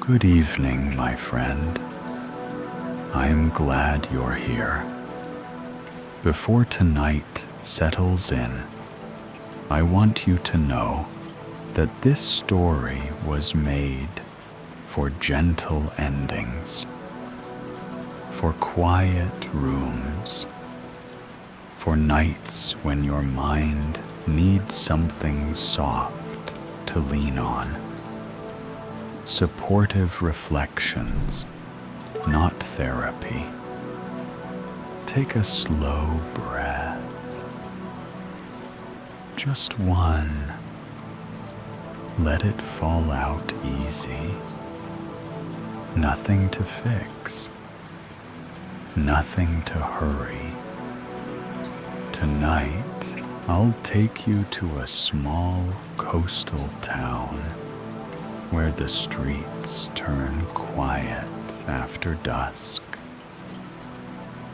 Good evening, my friend. I'm glad you're here. Before tonight settles in, I want you to know that this story was made for gentle endings, for quiet rooms, for nights when your mind needs something soft to lean on. Supportive reflections, not therapy. Take a slow breath. Just one. Let it fall out easy. Nothing to fix. Nothing to hurry. Tonight, I'll take you to a small coastal town where the streets turn quiet after dusk,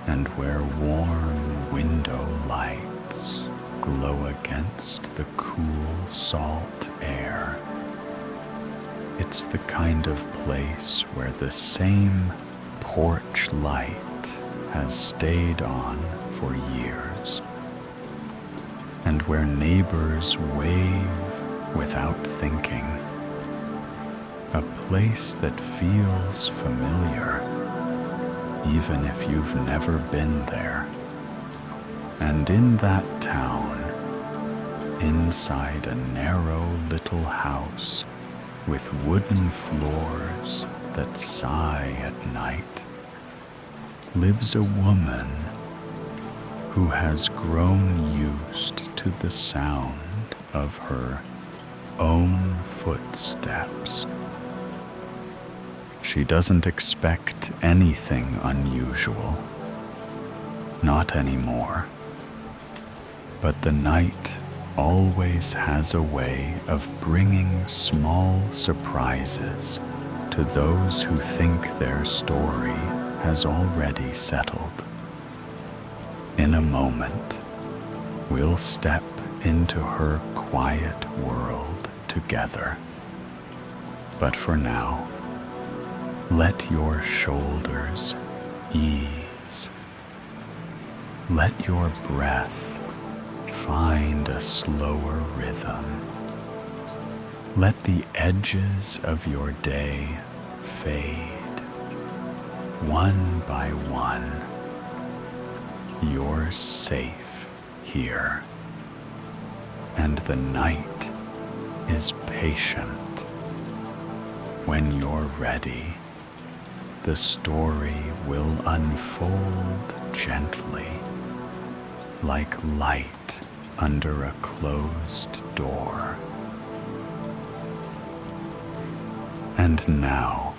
and where warm window lights glow against the cool salt air. It's the kind of place where the same porch light has stayed on for years, and where neighbors wave without thinking. A place that feels familiar, even if you've never been there. And in that town, inside a narrow little house with wooden floors that sigh at night, lives a woman who has grown used to the sound of her own footsteps. She doesn't expect anything unusual, not anymore. But the night always has a way of bringing small surprises to those who think their story has already settled. In a moment, we'll step into her quiet world together. But for now, let your shoulders ease. Let your breath find a slower rhythm. Let the edges of your day fade, one by one. You're safe here, and the night is patient. When you're ready, the story will unfold gently, like light under a closed door. And now,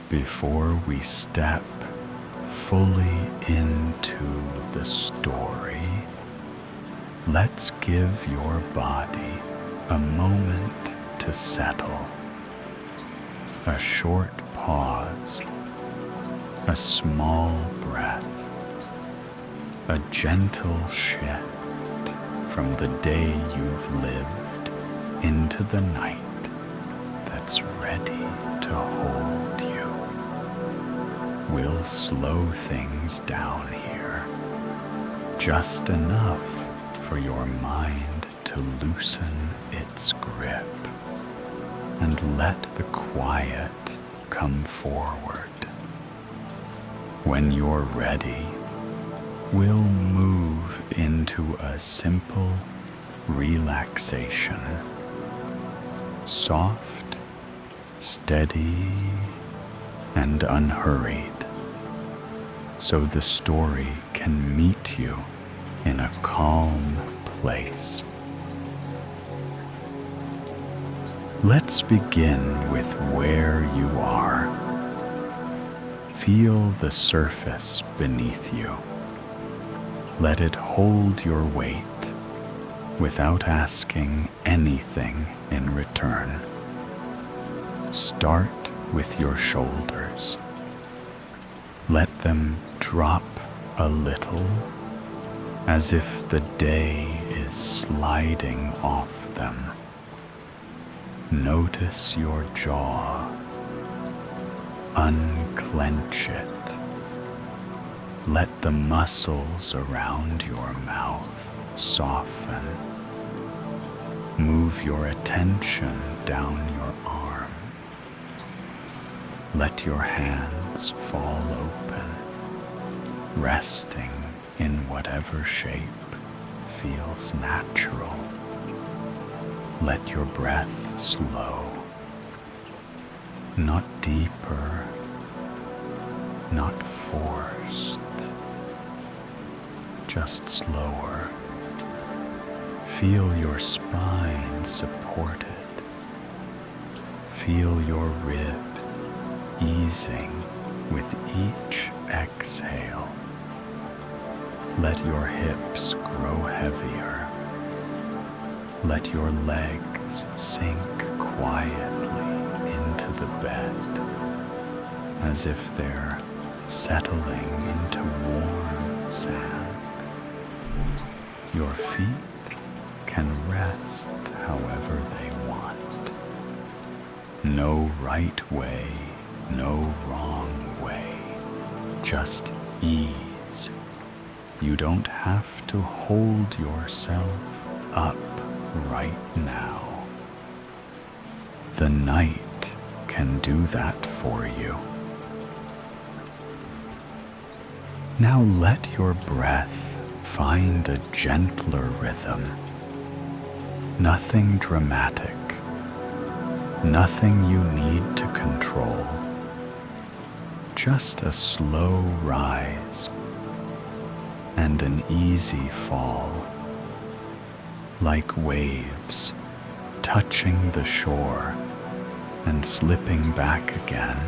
before we step fully into the story, let's give your body a moment to settle. A short pause. A small breath, a gentle shift from the day you've lived into the night that's ready to hold you. We'll slow things down here, just enough for your mind to loosen its grip and let the quiet come forward. When you're ready, we'll move into a simple relaxation. Soft, steady, and unhurried, so the story can meet you in a calm place. Let's begin with where you are. Feel the surface beneath you. Let it hold your weight without asking anything in return. Start with your shoulders. Let them drop a little, as if the day is sliding off them. Notice your jaw, unclench it. Let the muscles around your mouth soften. Move your attention down your arm. Let your hands fall open, resting in whatever shape feels natural. Let your breath slow, not deeper, not forced, just slower. Feel your spine supported. Feel your rib easing with each exhale. Let your hips grow heavier. Let your legs sink quietly into the bed, as if they're settling into warm sand. Your feet can rest however they want. No right way, no wrong way, just ease. You don't have to hold yourself up right now. The night can do that for you. Now let your breath find a gentler rhythm. Nothing dramatic, nothing you need to control. Just a slow rise and an easy fall, like waves touching the shore and slipping back again.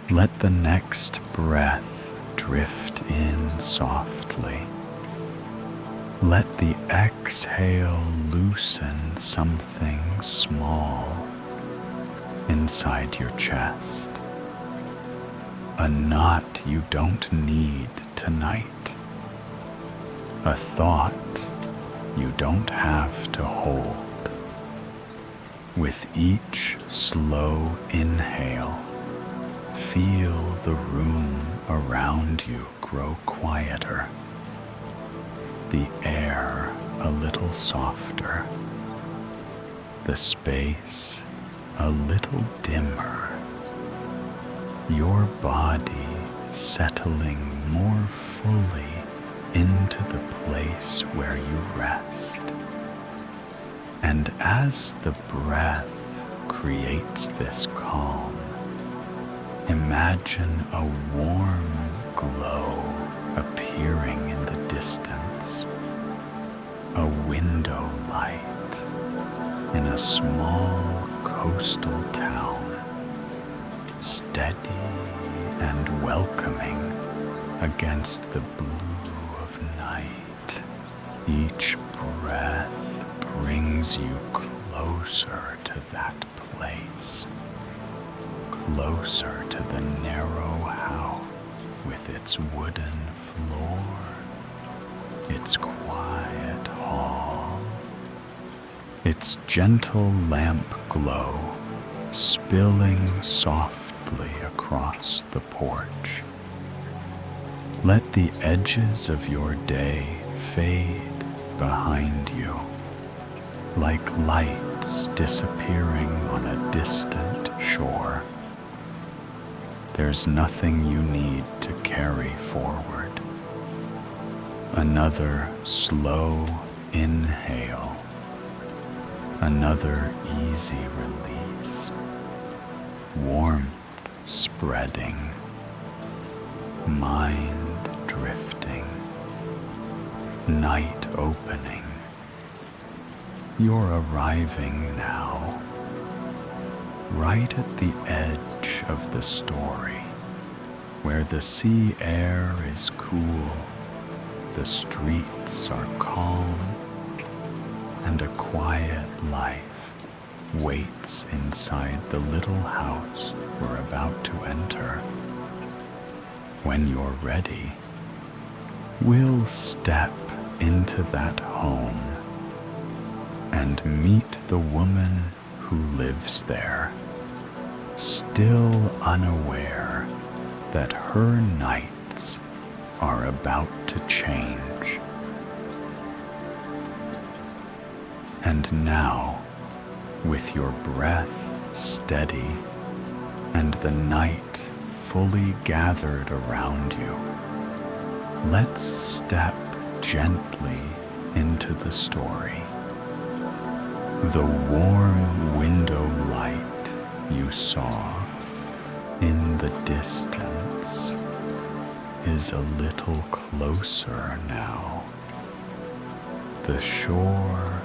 Let the next breath drift in softly. Let the exhale loosen something small inside your chest. A knot you don't need tonight. A thought you don't have to hold. With each slow inhale, feel the room around you grow quieter. The air a little softer, the space a little dimmer, your body settling more fully into the place where you rest. And as the breath creates this calm, imagine a warm glow appearing in the distance, a window light in a small coastal town, steady and welcoming against the blue of night. Each breath brings you closer to that place, closer to the narrow house with its wooden floor, its quiet hall, its gentle lamp glow spilling softly across the porch. Let the edges of your day fade behind you, like lights disappearing on a distant shore. There's nothing you need to carry forward. Another slow inhale, another easy release, warmth spreading, mind drifting, night opening. You're arriving now, right at the edge of the story, where the sea air is cool, the streets are calm, and a quiet life waits inside the little house we're about to enter. When you're ready, we'll step into that home and meet the woman who lives there, still unaware that her nights are about to change. And now, with your breath steady and the night fully gathered around you, let's step gently into the story. The warm window light you saw in the distance is a little closer now. The shore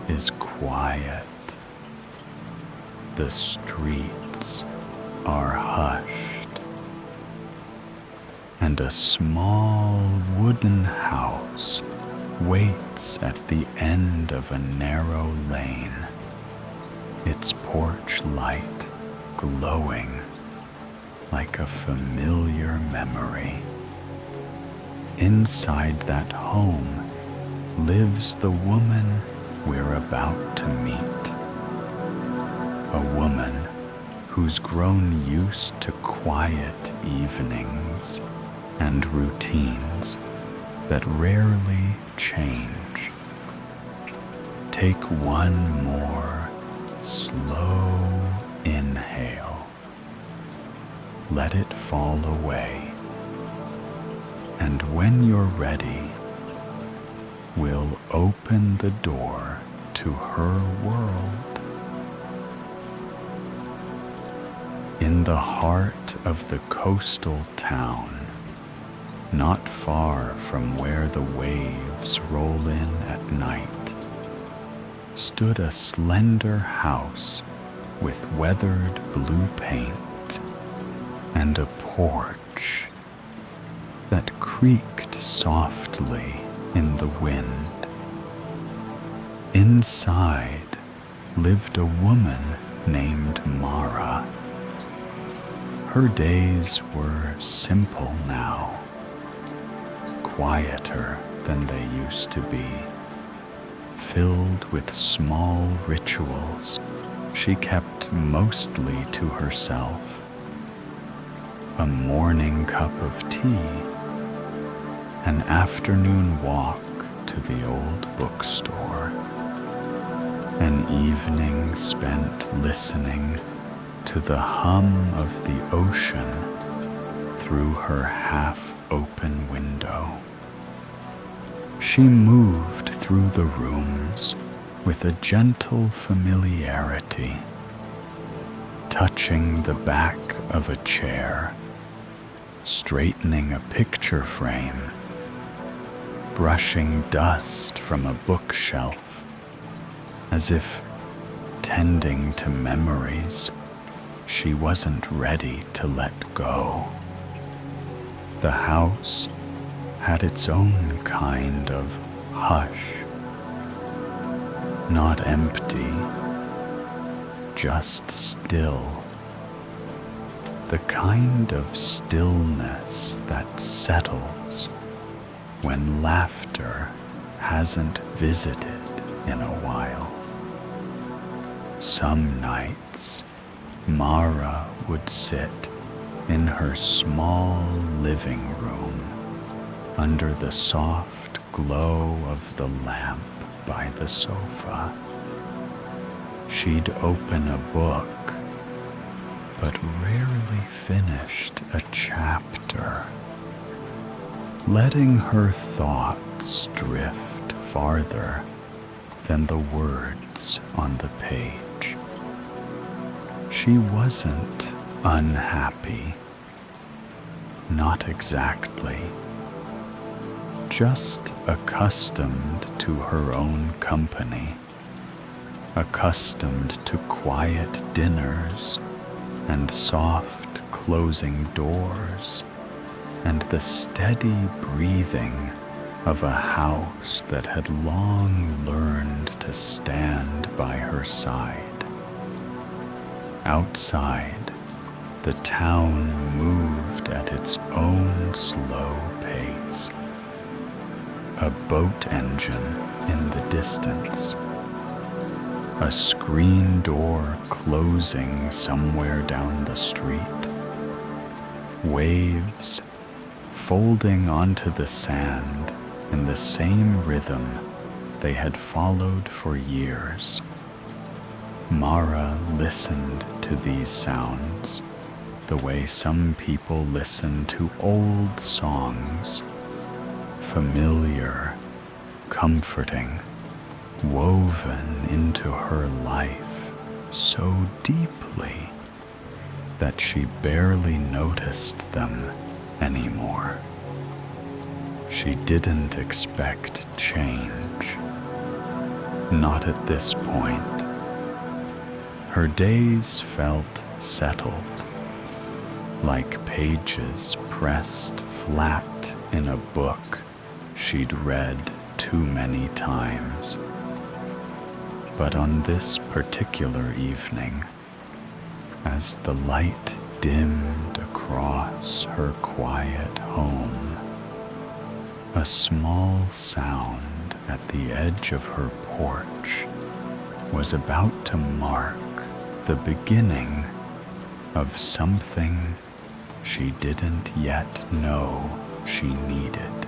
is quiet. The streets are hushed. And a small wooden house waits at the end of a narrow lane, its porch light glowing like a familiar memory. Inside that home lives the woman we're about to meet. A woman who's grown used to quiet evenings and routines that rarely change. Take one more slow inhale. Let it fall away. And when you're ready, we'll open the door to her world. In the heart of the coastal town, not far from where the waves roll in at night, stood a slender house with weathered blue paint and a porch that creaked softly in the wind. Inside lived a woman named Mara. Her days were simple now, quieter than they used to be, filled with small rituals she kept mostly to herself. A morning cup of tea, an afternoon walk to the old bookstore, an evening spent listening to the hum of the ocean through her half-open window. She moved through the rooms with a gentle familiarity, touching the back of a chair, straightening a picture frame, brushing dust from a bookshelf, as if tending to memories she wasn't ready to let go. The house had its own kind of hush, not empty, just still, the kind of stillness that settles when laughter hasn't visited in a while. Some nights, Mara would sit in her small living room under the soft glow of the lamp by the sofa. She'd open a book, but rarely finished a chapter, letting her thoughts drift farther than the words on the page. She wasn't unhappy, not exactly, just accustomed to her own company, accustomed to quiet dinners and soft closing doors and the steady breathing of a house that had long learned to stand by her side. Outside, the town moved at its own slow pace. A boat engine in the distance, a screen door closing somewhere down the street, waves folding onto the sand in the same rhythm they had followed for years. Mara listened to these sounds the way some people listen to old songs, familiar, comforting, woven into her life so deeply that she barely noticed them anymore. She didn't expect change, not at this point. Her days felt settled, like pages pressed flat in a book she'd read too many times. But on this particular evening, as the light dimmed across her quiet home, a small sound at the edge of her porch was about to mark the beginning of something she didn't yet know she needed.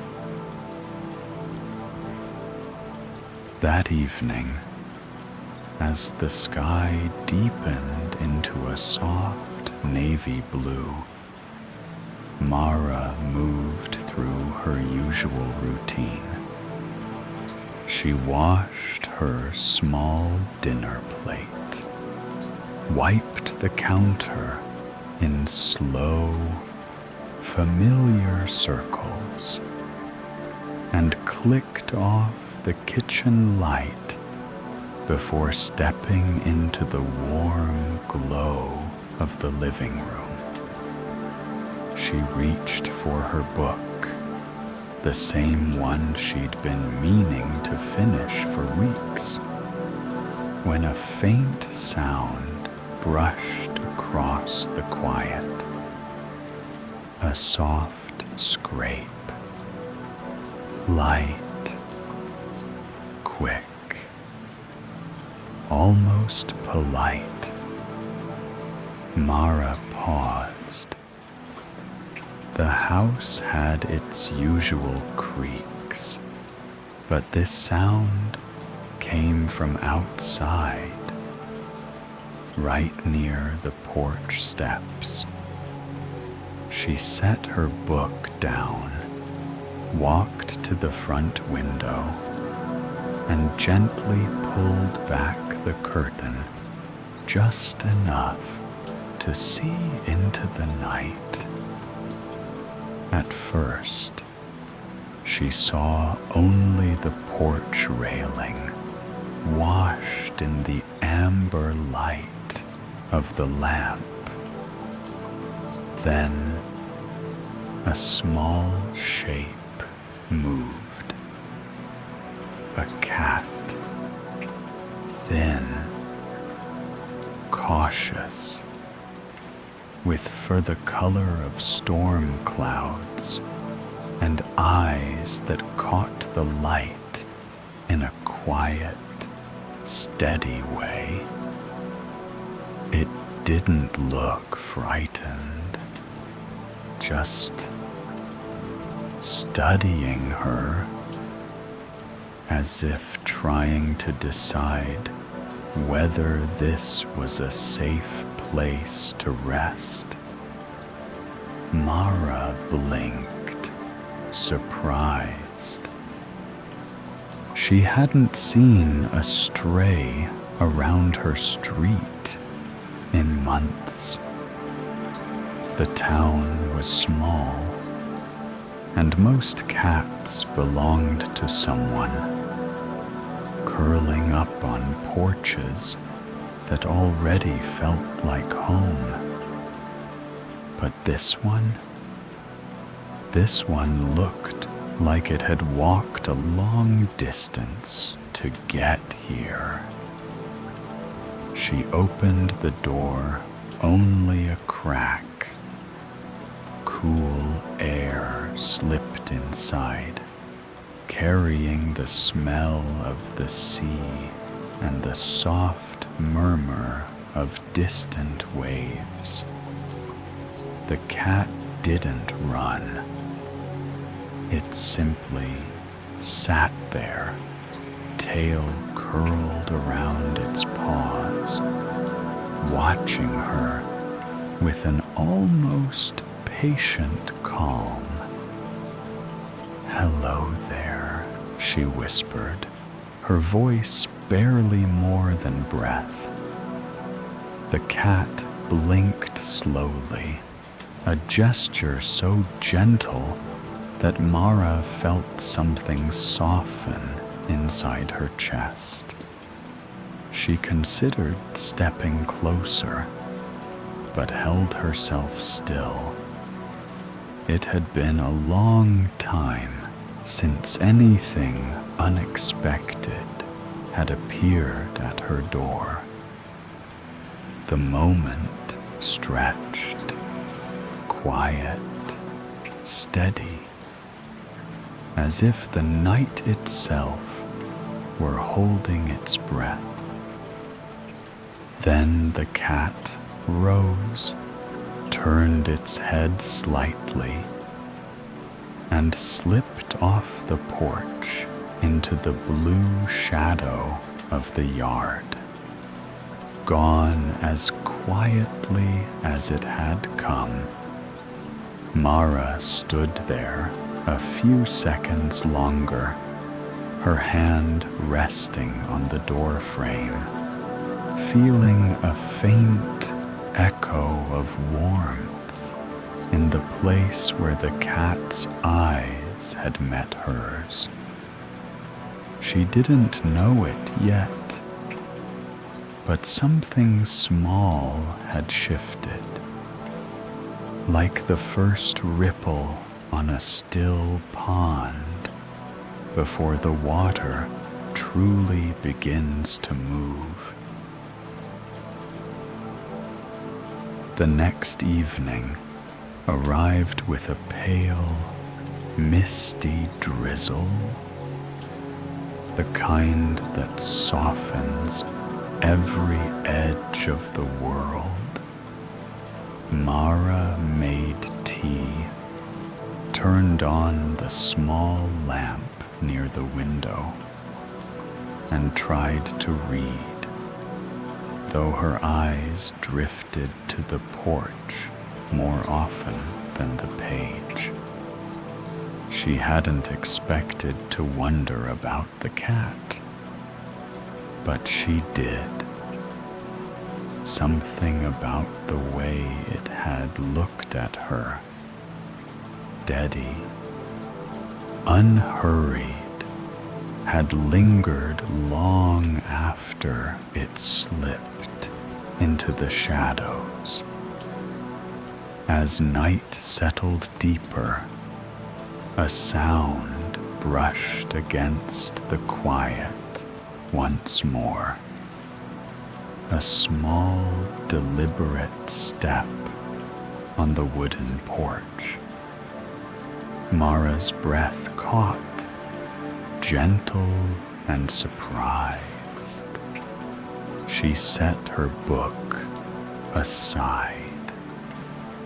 That evening, as the sky deepened into a soft navy blue, Mara moved through her usual routine. She washed her small dinner plate, wiped the counter in slow, familiar circles, and clicked off the kitchen light before stepping into the warm glow of the living room. She reached for her book, the same one she'd been meaning to finish for weeks, when a faint sound brushed across the quiet, a soft scrape, light, quick, almost polite. Mara paused. The house had its usual creaks, but this sound came from outside, right near the porch steps. She set her book down, walked to the front window, and gently pulled back the curtain just enough to see into the night. At first, she saw only the porch railing, washed in the amber light of the lamp. Then, a small shape moved. A cat, thin, cautious, with fur the color of storm clouds and eyes that caught the light in a quiet, steady way. It didn't look frightened, just studying her, as if trying to decide whether this was a safe place to rest. Mara blinked, surprised. She hadn't seen a stray around her street in months. The town was small, and most cats belonged to someone, curling up on porches that already felt like home. But this one looked like it had walked a long distance to get here. She opened the door only a crack. Cool air slipped inside, carrying the smell of the sea and the soft murmur of distant waves. The cat didn't run. It simply sat there, tail curled around its paws, watching her with an almost patient calm. "Hello there," she whispered, her voice barely more than breath. The cat blinked slowly, a gesture so gentle that Mara felt something soften inside her chest. She considered stepping closer, but held herself still. It had been a long time since anything unexpected had appeared at her door. The moment stretched, quiet, steady, as if the night itself were holding its breath. Then the cat rose, turned its head slightly, and slipped off the porch into the blue shadow of the yard, gone as quietly as it had come. Mara stood there a few seconds longer, her hand resting on the door frame, feeling a faint echo of warmth in the place where the cat's eyes had met hers. She didn't know it yet, but something small had shifted, like the first ripple on a still pond before the water truly begins to move. The next evening arrived with a pale, misty drizzle, the kind that softens every edge of the world. Mara made tea, turned on the small lamp near the window, and tried to read, though her eyes drifted to the porch more often than the page. She hadn't expected to wonder about the cat, but she did. Something about the way it had looked at her, steady, unhurried, had lingered long after it slipped into the shadows. As night settled deeper, a sound brushed against the quiet once more. A small, deliberate step on the wooden porch. Mara's breath caught, gentle and surprised. She set her book aside,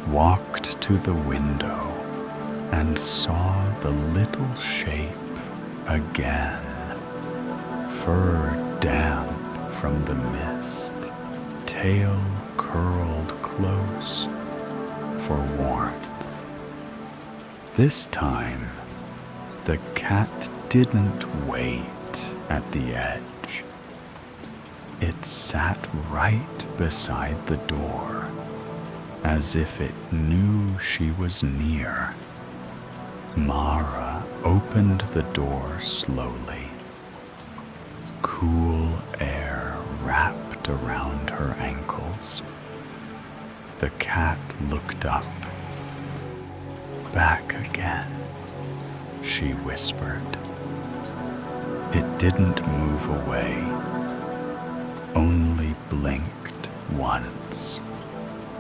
walked to the window, and saw the little shape again, fur damp from the mist, tail curled close for warmth. This time, the cat didn't wait at the edge. It sat right beside the door, as if it knew she was near. Mara opened the door slowly. Cool air wrapped around her ankles. The cat looked up. "Back again," she whispered. It didn't move away, only blinked once,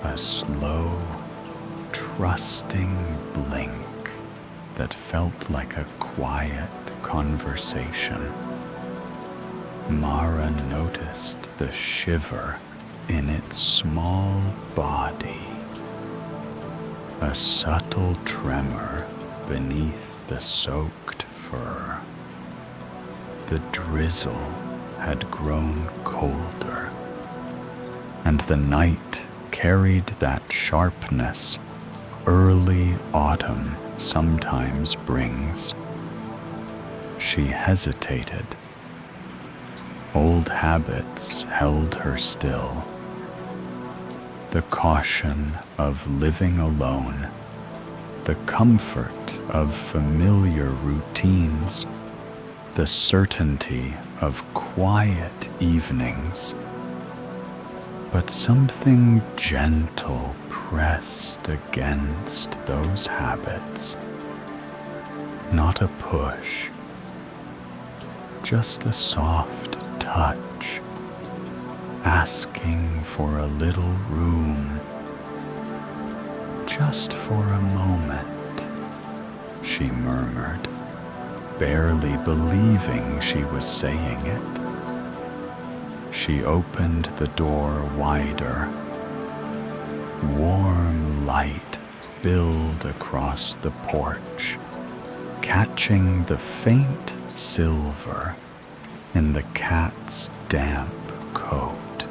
a slow, trusting blink that felt like a quiet conversation. Mara noticed the shiver in its small body, a subtle tremor beneath the soaked fur. The drizzle had grown colder, and the night carried that sharpness early autumn sometimes brings. She hesitated. Old habits held her still. The caution of living alone, the comfort of familiar routines, the certainty of quiet evenings. But something gentle pressed against those habits. Not a push, just a soft touch, asking for a little room. Just for a moment, she murmured, barely believing she was saying it. She opened the door wider. Warm light billed across the porch, catching the faint silver in the cat's damp coat.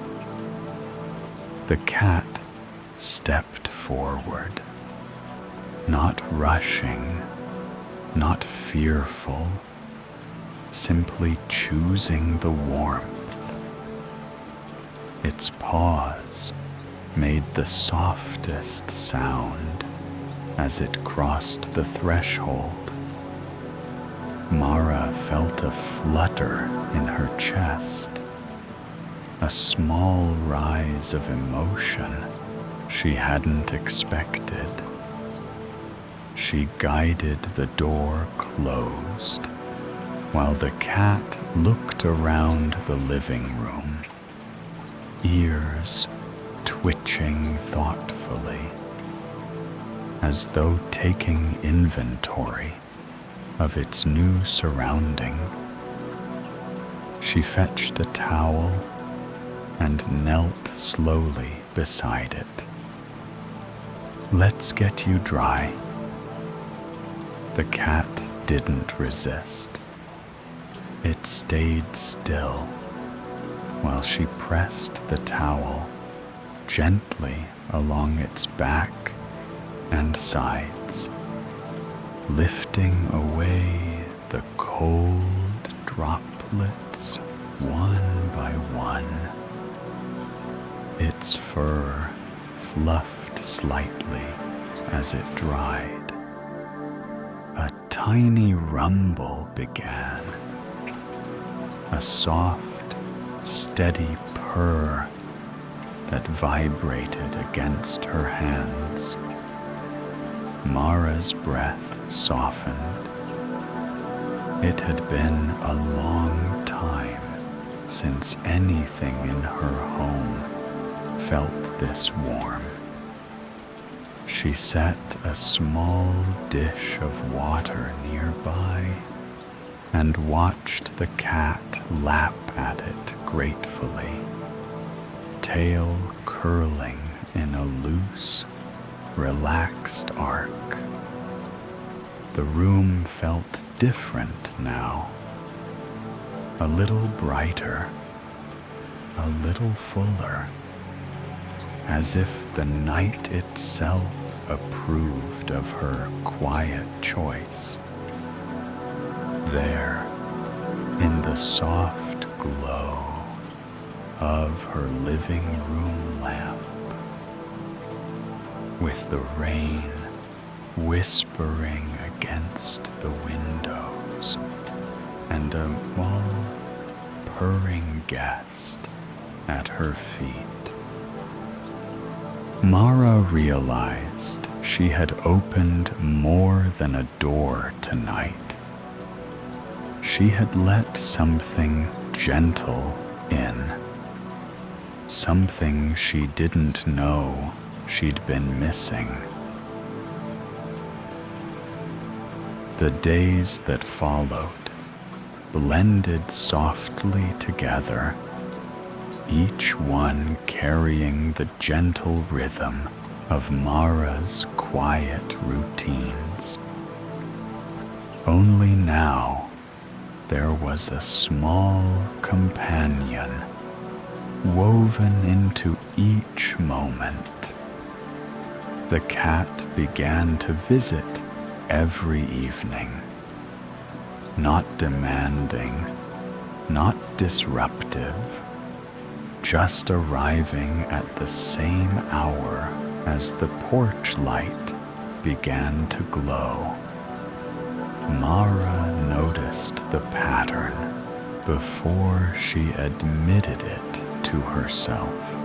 The cat stepped forward, not rushing, not fearful, simply choosing the warmth. Its paws made the softest sound as it crossed the threshold. Mara felt a flutter in her chest, a small rise of emotion she hadn't expected. She guided the door closed while the cat looked around the living room, ears twitching thoughtfully, as though taking inventory of its new surrounding. She fetched a towel and knelt slowly beside it. "Let's get you dry." The cat didn't resist. It stayed still while she pressed the towel gently along its back and sides, lifting away the cold droplets one by one. Its fur fluffed slightly as it dried. A tiny rumble began, a soft, steady purr that vibrated against her hands. Mara's breath softened. It had been a long time since anything in her home felt this warm. She set a small dish of water nearby and watched the cat lap at it gratefully, tail curling in a loose, relaxed arc. The room felt different now, a little brighter, a little fuller, as if the night itself approved of her quiet choice. There, in the soft glow of her living room lamp, with the rain whispering against the windows and a small purring guest at her feet, Mara realized she had opened more than a door tonight. She had let something gentle in, something she didn't know she'd been missing. The days that followed blended softly together, each one carrying the gentle rhythm of Mara's quiet routines. Only now there was a small companion woven into each moment. The cat began to visit every evening, not demanding, not disruptive, just arriving at the same hour as the porch light began to glow. Mara noticed the pattern before she admitted it to herself.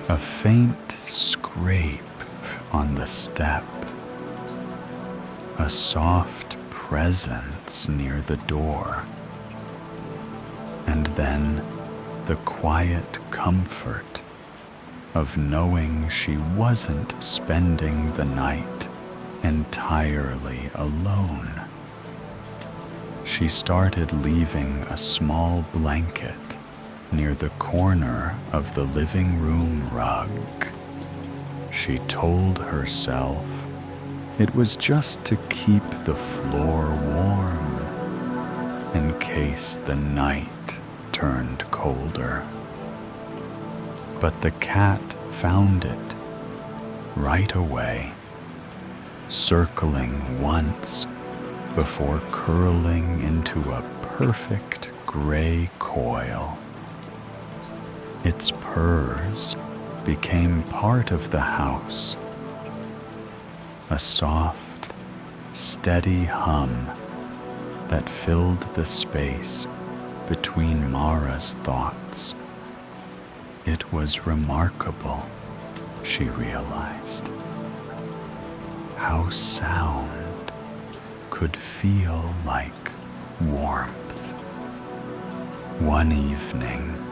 A faint scrape on the step, a soft presence near the door, and then the quiet comfort of knowing she wasn't spending the night entirely alone. She started leaving a small blanket near the corner of the living room rug. She told herself it was just to keep the floor warm in case the night turned colder. But the cat found it right away, circling once before curling into a perfect gray coil. Its purrs became part of the house, a soft, steady hum that filled the space between Mara's thoughts. It was remarkable, she realized, how sound could feel like warmth. One evening,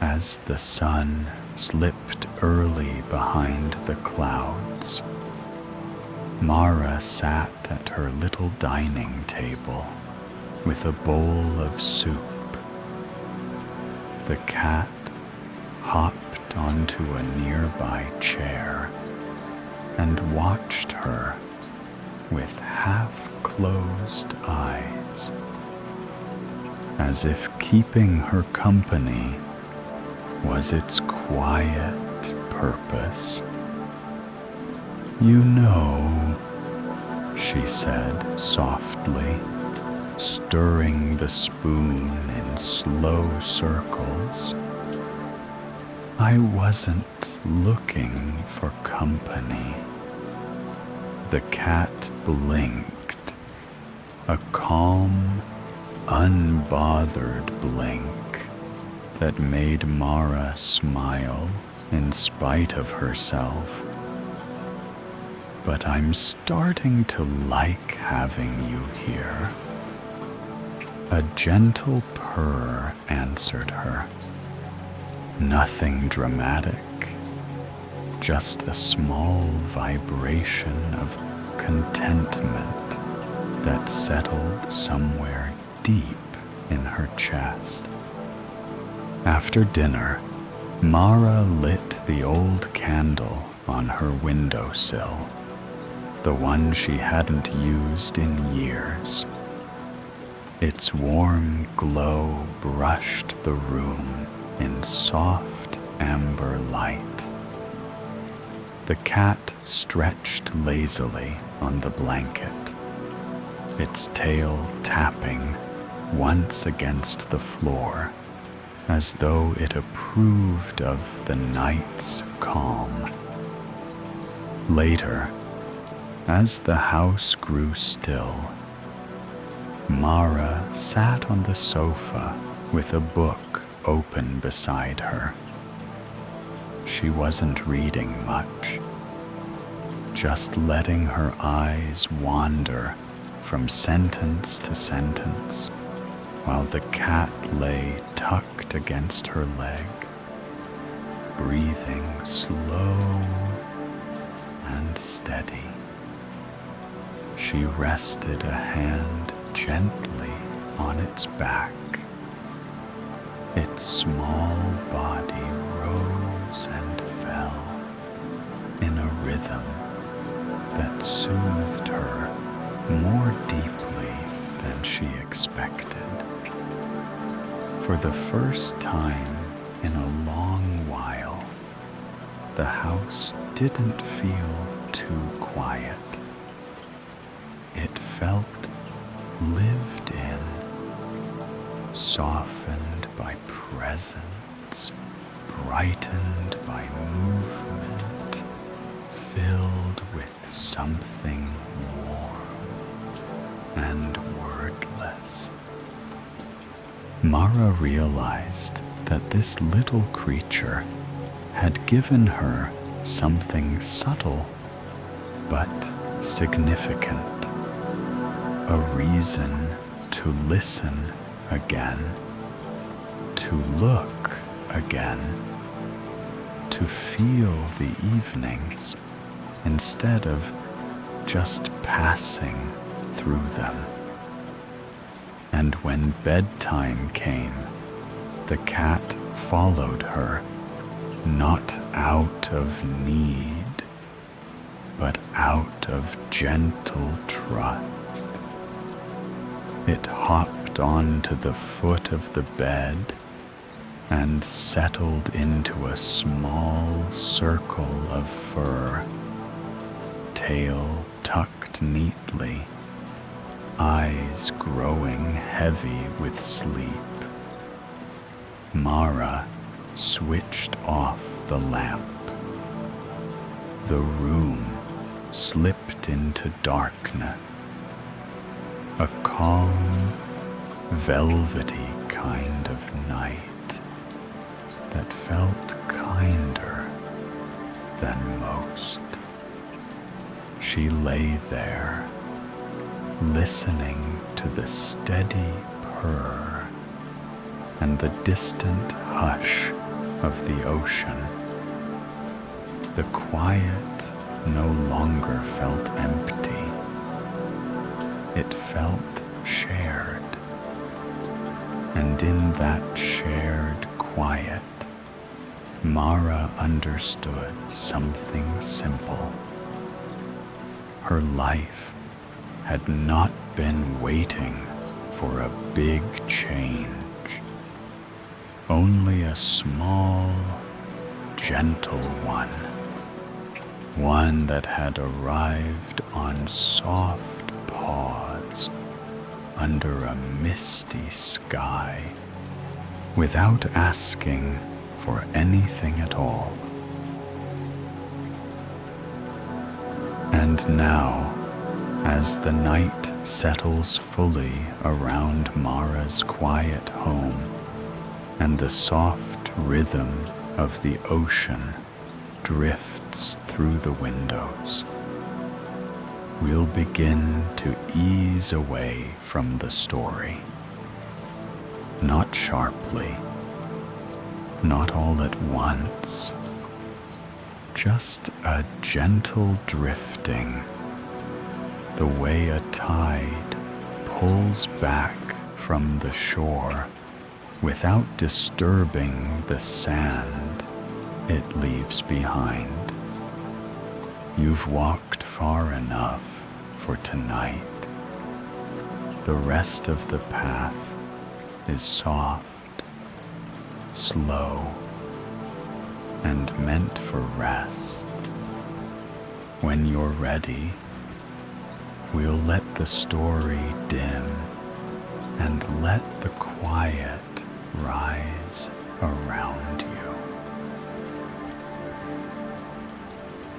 as the sun slipped early behind the clouds, Mara sat at her little dining table with a bowl of soup. The cat hopped onto a nearby chair and watched her with half-closed eyes, as if keeping her company was its quiet purpose. "You know," she said softly, stirring the spoon in slow circles, "I wasn't looking for company." The cat blinked, a calm, unbothered blink that made Mara smile in spite of herself. "But I'm starting to like having you here." A gentle purr answered her. Nothing dramatic, just a small vibration of contentment that settled somewhere deep in her chest. After dinner, Mara lit the old candle on her windowsill, the one she hadn't used in years. Its warm glow brushed the room in soft amber light. The cat stretched lazily on the blanket, its tail tapping once against the floor, as though it approved of the night's calm. Later, as the house grew still, Mara sat on the sofa with a book open beside her. She wasn't reading much, just letting her eyes wander from sentence to sentence while the cat lay tucked against her leg, breathing slow and steady. She rested a hand gently on its back. Its small body rose and fell in a rhythm that soothed her more deeply than she expected. For the first time in a long while, the house didn't feel too quiet. It felt lived in, softened by presence, brightened by movement, filled with something warm and wordless. Mara realized that this little creature had given her something subtle but significant, a reason to listen again, to look again, to feel the evenings instead of just passing through them. And when bedtime came, the cat followed her, not out of need, but out of gentle trust. It hopped onto the foot of the bed and settled into a small circle of fur, tail tucked neatly, eyes growing heavy with sleep. Mara switched off the lamp. The room slipped into darkness, a calm, velvety kind of night that felt kinder than most. She lay there, listening to the steady purr and the distant hush of the ocean. The quiet no longer felt empty. It felt shared. And in that shared quiet, Mara understood something simple. Her life had not been waiting for a big change. Only a small, gentle one that had arrived on soft paws under a misty sky without asking for anything at all. And now, as the night settles fully around Mara's quiet home and the soft rhythm of the ocean drifts through the windows, we'll begin to ease away from the story. Not sharply, not all at once, just a gentle drifting, the way a tide pulls back from the shore without disturbing the sand it leaves behind. You've walked far enough for tonight. The rest of the path is soft, slow, and meant for rest. When you're ready, we'll let the story dim and let the quiet rise around you.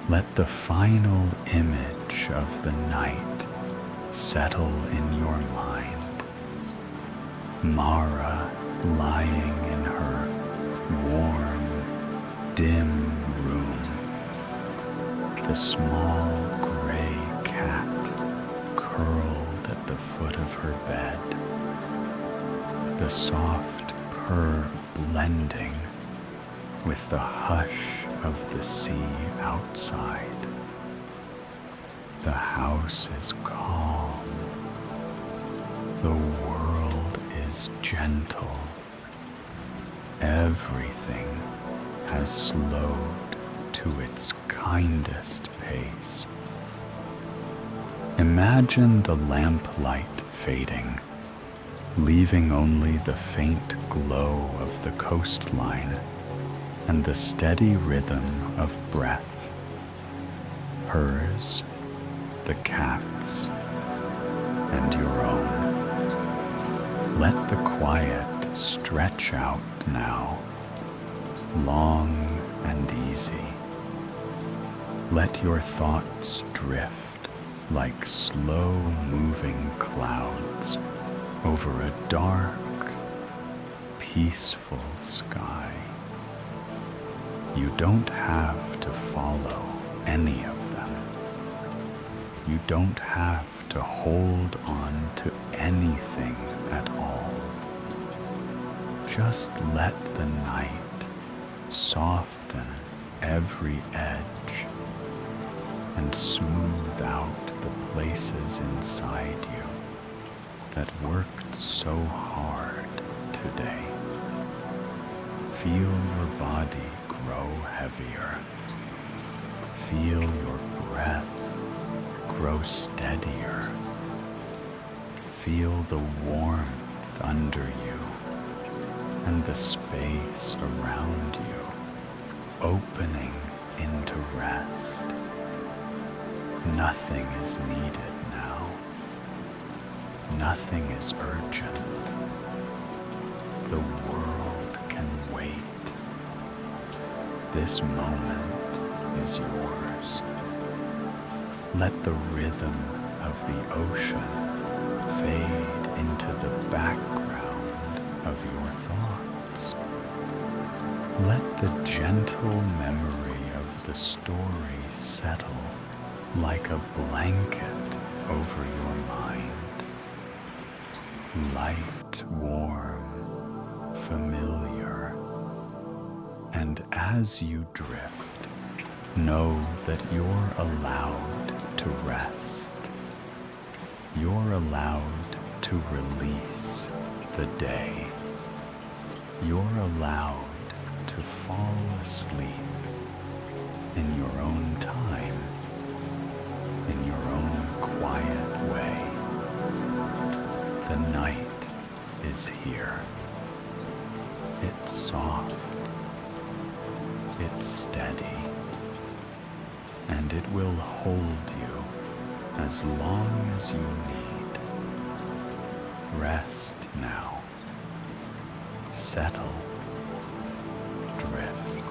Let the final image of the night settle in your mind. Mara lying in her warm, dim room. The small gray cat curled at the foot of her bed. The soft purr blending with the hush of the sea outside. The house is calm, The world is gentle. Everything has slowed to its kindest pace. Imagine the lamplight fading, leaving only the faint glow of the coastline and the steady rhythm of breath. Hers, the cat's, and your own. Let the quiet stretch out now, long and easy. Let your thoughts drift like slow-moving clouds over a dark, peaceful sky. You don't have to follow any of them. You don't have to hold on to anything at all. Just let the night soften every edge and smooth out the places inside you that worked so hard today. Feel your body grow heavier. Feel your breath grow steadier. Feel the warmth under you and the space around you opening into rest. Nothing is needed now. Nothing is urgent. The world can wait. This moment is yours. Let the rhythm of the ocean fade into the background of your thoughts. Let the gentle memory of the story settle like a blanket over your mind. Light, warm, familiar. And as you drift, know that you're allowed to rest. You're allowed to release the day. You're allowed to fall asleep in your own time, in your own quiet way. The night is here. It's soft. It's steady. And it will hold you as long as you need. Rest now. Settle. Drift.